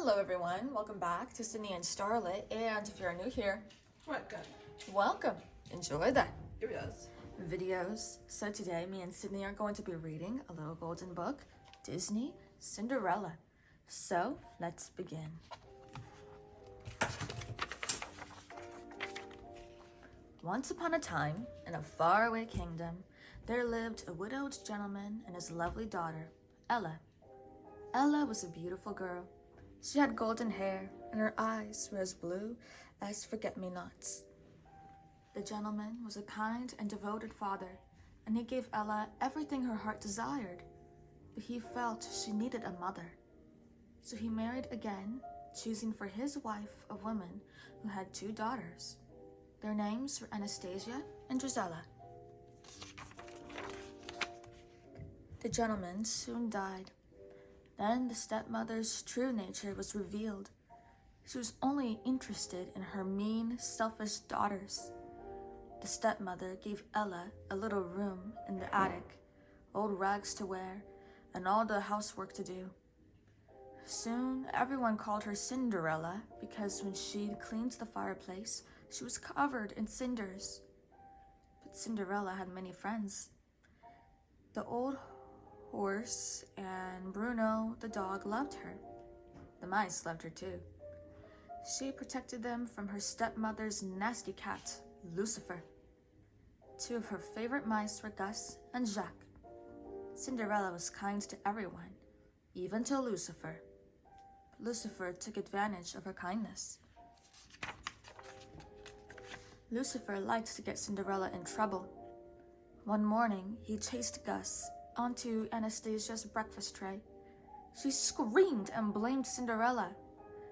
Hello everyone, welcome back to Sydney and Starlet, and if you're new here, welcome. Enjoy the videos. So today, me and Sydney are going to be reading a little golden book, Disney Cinderella. So let's begin. Once upon a time, in a faraway kingdom, there lived a widowed gentleman and his lovely daughter, Ella. Ella was a beautiful girl. She had golden hair, and her eyes were as blue as forget-me-nots. The gentleman was a kind and devoted father, and he gave Ella everything her heart desired, but he felt she needed a mother. So he married again, choosing for his wife a woman who had 2 daughters. Their names were Anastasia and Drizella. The gentleman soon died. Then the stepmother's true nature was revealed. She was only interested in her mean, selfish daughters. The stepmother gave Ella a little room in the attic, old rags to wear, and all the housework to do. Soon, everyone called her Cinderella because when she cleaned the fireplace, she was covered in cinders. But Cinderella had many friends. The old horse and Bruno the dog loved her. The mice loved her too. She protected them from her stepmother's nasty cat, Lucifer. 2 of her favorite mice were Gus and Jacques. Cinderella was kind to everyone, even to Lucifer. But Lucifer took advantage of her kindness. Lucifer liked to get Cinderella in trouble. One morning, he chased Gus onto Anastasia's breakfast tray. She screamed and blamed Cinderella.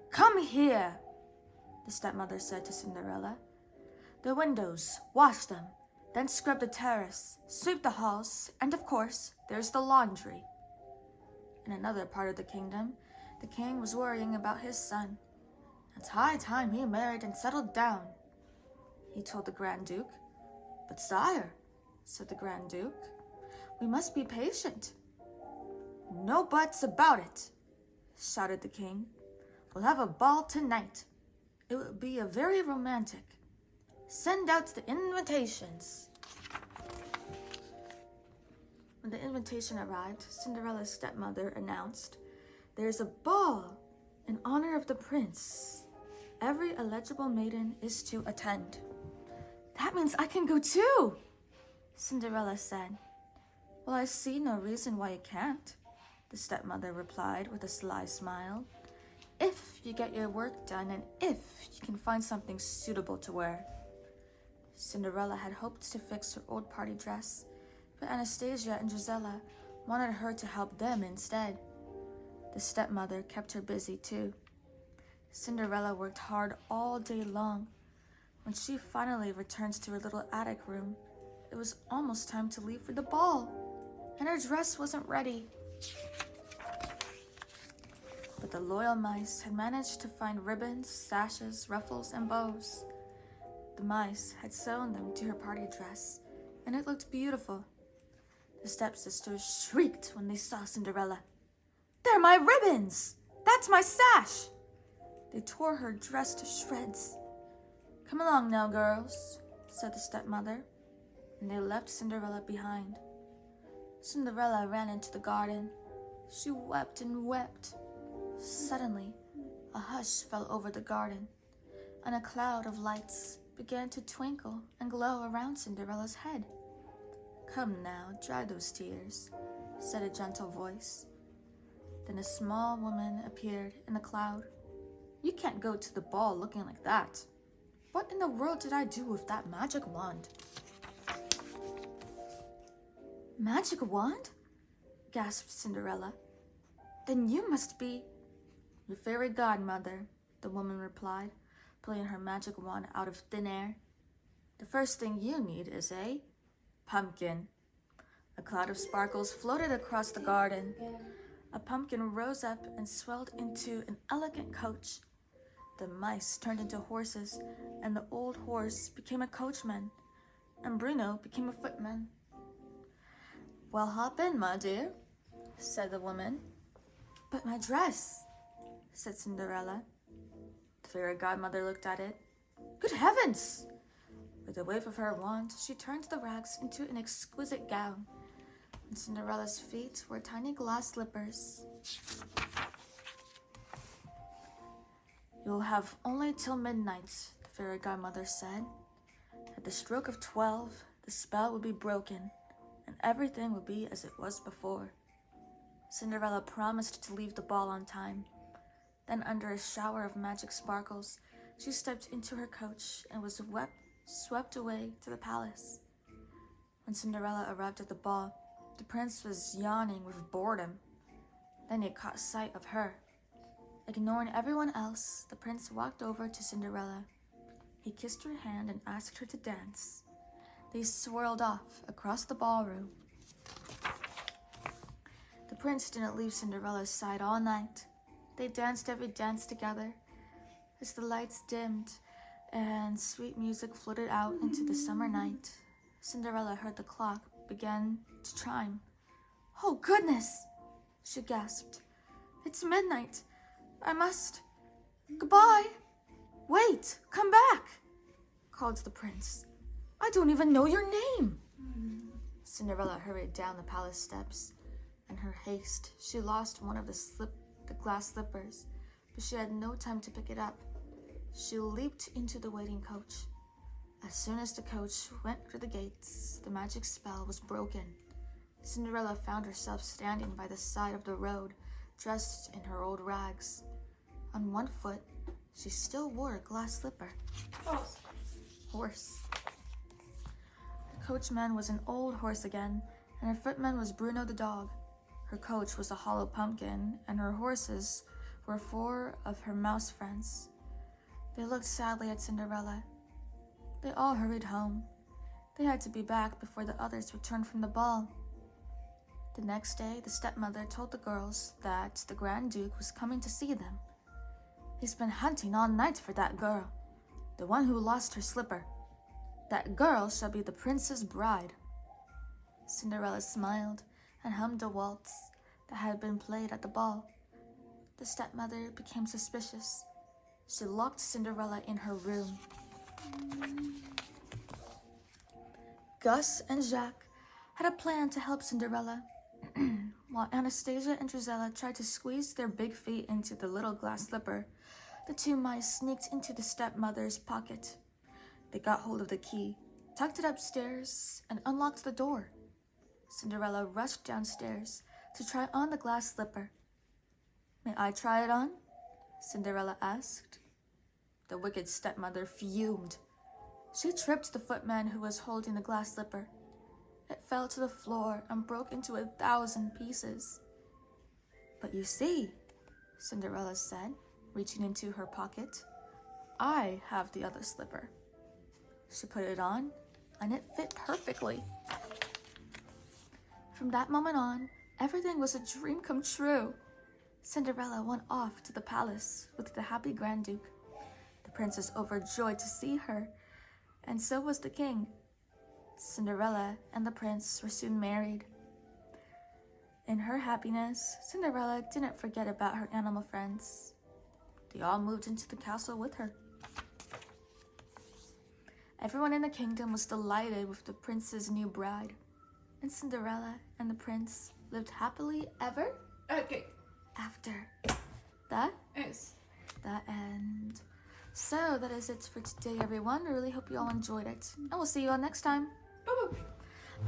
"Come here," the stepmother said to Cinderella. "The windows, wash them, then scrub the terrace, sweep the halls, and of course, there's the laundry." In another part of the kingdom, the king was worrying about his son. It's high time he married and settled down, he told the Grand Duke. "But sire," said the Grand Duke, "we must be patient." "No buts about it," shouted the king. "We'll have a ball tonight. It will be a very romantic. Send out the invitations." When the invitation arrived, Cinderella's stepmother announced, "There's a ball in honor of the prince. Every eligible maiden is to attend." "That means I can go too," Cinderella said. "Well, I see no reason why you can't," the stepmother replied with a sly smile. "If you get your work done and if you can find something suitable to wear." Cinderella had hoped to fix her old party dress, but Anastasia and Drizella wanted her to help them instead. The stepmother kept her busy too. Cinderella worked hard all day long. When she finally returned to her little attic room, it was almost time to leave for the ball, and her dress wasn't ready. But the loyal mice had managed to find ribbons, sashes, ruffles, and bows. The mice had sewn them to her party dress, and it looked beautiful. The stepsisters shrieked when they saw Cinderella. "They're my ribbons! That's my sash!" They tore her dress to shreds. "Come along now, girls," said the stepmother, and they left Cinderella behind. Cinderella ran into the garden. She wept and wept. Suddenly, a hush fell over the garden, and a cloud of lights began to twinkle and glow around Cinderella's head. "Come now, dry those tears," said a gentle voice. Then a small woman appeared in the cloud. "You can't go to the ball looking like that. What in the world did I do with that magic wand?" "Magic wand?" gasped Cinderella. "Then you must be—" "Your fairy godmother," the woman replied, pulling her magic wand out of thin air. "The first thing you need is a pumpkin." A cloud of sparkles floated across the garden. A pumpkin rose up and swelled into an elegant coach. The mice turned into horses, and the old horse became a coachman, and Bruno became a footman. "Well, hop in, my dear," said the woman. "But my dress," said Cinderella. The fairy godmother looked at it. Good heavens! With a wave of her wand, she turned the rags into an exquisite gown. On Cinderella's feet were tiny glass slippers. You'll have only till midnight, the fairy godmother said. At the stroke of 12, the spell would be broken, and everything would be as it was before. Cinderella promised to leave the ball on time. Then, under a shower of magic sparkles, she stepped into her coach and was swept away to the palace. When Cinderella arrived at the ball, the prince was yawning with boredom. Then he caught sight of her. Ignoring everyone else, the prince walked over to Cinderella. He kissed her hand and asked her to dance. They swirled off across the ballroom. The prince didn't leave Cinderella's side all night. They danced every dance together. As the lights dimmed and sweet music floated out into the summer night, Cinderella heard the clock begin to chime. Oh, goodness, she gasped. It's midnight. I must. Goodbye. Wait, come back, called the prince. I don't even know your name. Cinderella hurried down the palace steps. In her haste, she lost one of the glass slippers, but she had no time to pick it up. She leaped into the waiting coach. As soon as the coach went through the gates, the magic spell was broken. Cinderella found herself standing by the side of the road, dressed in her old rags. On one foot, she still wore a glass slipper. Horse. The coachman was an old horse again, and her footman was Bruno the dog. Her coach was a hollow pumpkin, and her horses were 4 of her mouse friends. They looked sadly at Cinderella. They all hurried home. They had to be back before the others returned from the ball. The next day, the stepmother told the girls that the Grand Duke was coming to see them. He's been hunting all night for that girl, the one who lost her slipper. That girl shall be the prince's bride. Cinderella smiled and hummed a waltz that had been played at the ball. The stepmother became suspicious. She locked Cinderella in her room. Gus and Jacques had a plan to help Cinderella. While Anastasia and Drizella tried to squeeze their big feet into the little glass slipper, the 2 mice sneaked into the stepmother's pocket. They got hold of the key, tucked it upstairs, and unlocked the door. Cinderella rushed downstairs to try on the glass slipper. May I try it on? Cinderella asked. The wicked stepmother fumed. She tripped the footman who was holding the glass slipper. It fell to the floor and broke into 1,000 pieces. But you see, Cinderella said, reaching into her pocket, I have the other slipper. She put it on, and it fit perfectly. From that moment on, everything was a dream come true. Cinderella went off to the palace with the happy Grand Duke. The prince was overjoyed to see her, and so was the king. Cinderella and the prince were soon married. In her happiness, Cinderella didn't forget about her animal friends. They all moved into the castle with her. Everyone in the kingdom was delighted with the prince's new bride, and Cinderella and the prince lived happily ever after. That is the end. So that is it for today, everyone. I really hope you all enjoyed it, and we'll see you all next time.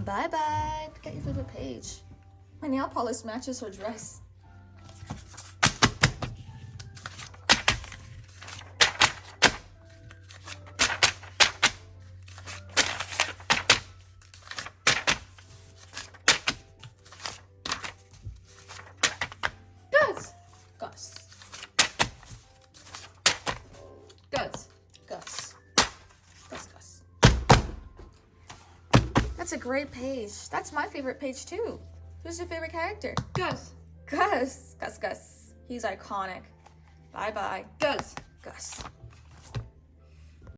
Bye bye. Pick out your favorite page. My nail polish matches her dress. Gus. That's a great page. That's my favorite page too. Who's your favorite character? Gus. Gus. He's iconic. Bye bye. Gus.